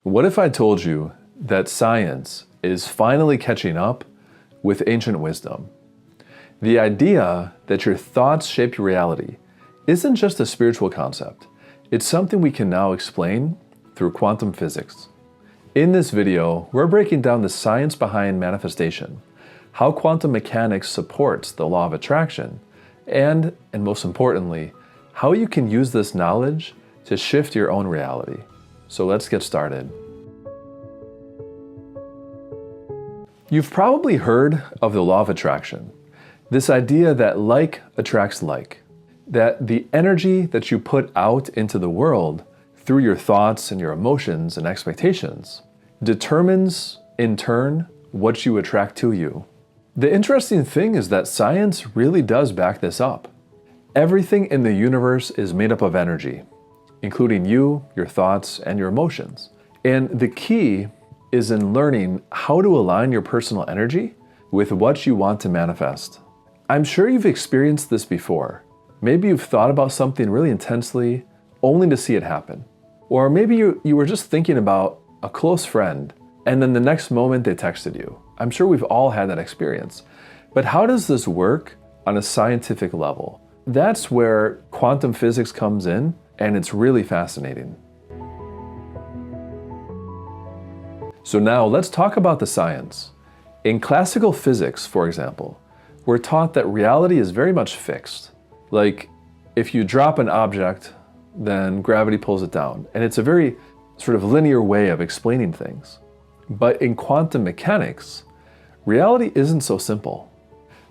What if I told you that science is finally catching up with ancient wisdom? The idea that your thoughts shape your reality isn't just a spiritual concept. It's something we can now explain through quantum physics. In this video, we're breaking down the science behind manifestation, how quantum mechanics supports the law of attraction, and most importantly, how you can use this knowledge to shift your own reality. So let's get started. You've probably heard of the law of attraction. This idea that like attracts like. That the energy that you put out into the world through your thoughts and your emotions and expectations determines, in turn, what you attract to you. The interesting thing is that science really does back this up. Everything in the universe is made up of energy, including you, your thoughts, and your emotions. And the key is in learning how to align your personal energy with what you want to manifest. I'm sure you've experienced this before. Maybe you've thought about something really intensely only to see it happen. Or maybe you were just thinking about a close friend and then the next moment they texted you. I'm sure we've all had that experience. But how does this work on a scientific level? That's where quantum physics comes in, and it's really fascinating. So now let's talk about the science. In classical physics, for example, we're taught that reality is very much fixed. Like, if you drop an object, then gravity pulls it down. And it's a very sort of linear way of explaining things. But in quantum mechanics, reality isn't so simple.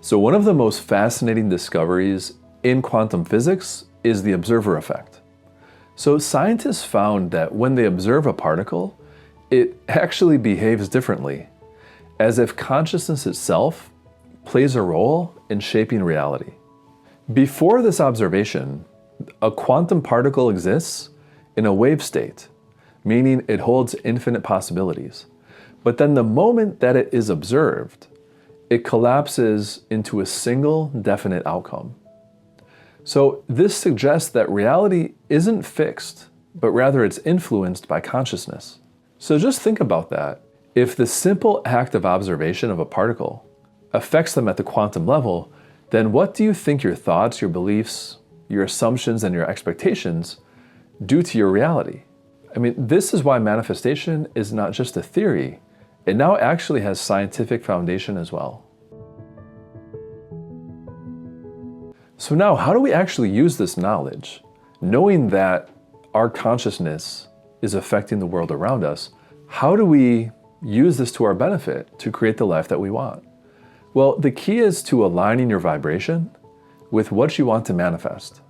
So one of the most fascinating discoveries in quantum physics is the observer effect. So scientists found that when they observe a particle, it actually behaves differently, as if consciousness itself plays a role in shaping reality. Before this observation, a quantum particle exists in a wave state, meaning it holds infinite possibilities. But then the moment that it is observed, it collapses into a single definite outcome. So this suggests that reality isn't fixed, but rather it's influenced by consciousness. So just think about that. If the simple act of observation of a particle affects them at the quantum level, then what do you think your thoughts, your beliefs, your assumptions, and your expectations do to your reality? I mean, this is why manifestation is not just a theory. It now actually has scientific foundation as well. So now, how do we actually use this knowledge? Knowing that our consciousness is affecting the world around us, how do we use this to our benefit to create the life that we want? Well, the key is to aligning your vibration with what you want to manifest.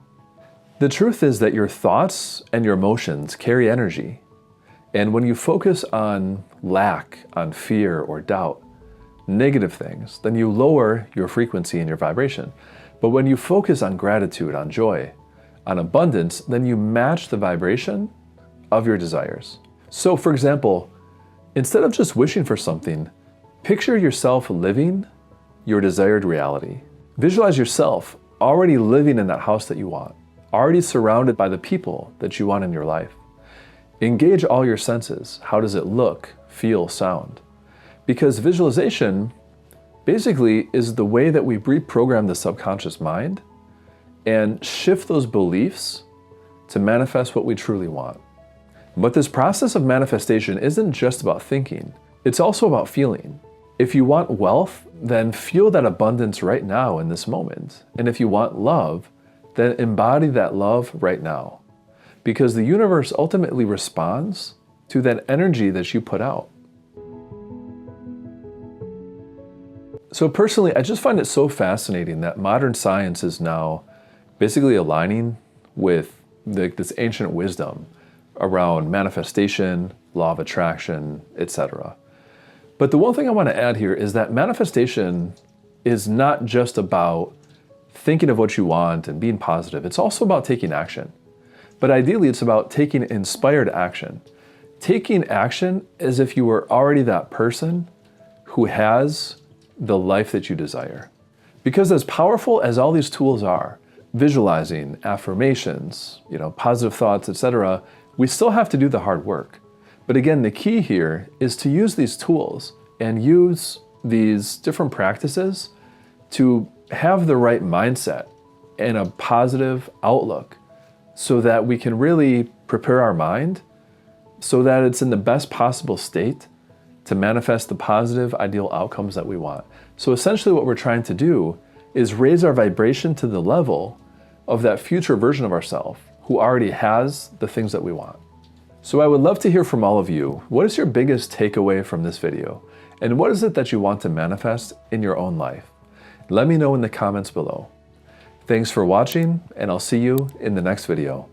The truth is that your thoughts and your emotions carry energy. And when you focus on lack, on fear or doubt, negative things, then you lower your frequency and your vibration. But when you focus on gratitude, on joy, on abundance, then you match the vibration of your desires. So for example, instead of just wishing for something, picture yourself living your desired reality. Visualize yourself already living in that house that you want, already surrounded by the people that you want in your life. Engage all your senses. How does it look, feel, sound? Because visualization basically is the way that we reprogram the subconscious mind and shift those beliefs to manifest what we truly want. But this process of manifestation isn't just about thinking, it's also about feeling. If you want wealth, then feel that abundance right now in this moment. And if you want love, then embody that love right now. Because the universe ultimately responds to that energy that you put out. So personally, I just find it so fascinating that modern science is now basically aligning with this ancient wisdom around manifestation, law of attraction, etc. But the one thing I want to add here is that manifestation is not just about thinking of what you want and being positive. It's also about taking action. But ideally, it's about taking inspired action. Taking action as if you were already that person who has the life that you desire. Because as powerful as all these tools are, visualizing, affirmations, positive thoughts, etc., we still have to do the hard work. But again, the key here is to use these tools and use these different practices to have the right mindset and a positive outlook so that we can really prepare our mind so that it's in the best possible state to manifest the positive, ideal outcomes that we want. So essentially what we're trying to do is raise our vibration to the level of that future version of ourselves who already has the things that we want. So I would love to hear from all of you. What is your biggest takeaway from this video? And what is it that you want to manifest in your own life? Let me know in the comments below. Thanks for watching, and I'll see you in the next video.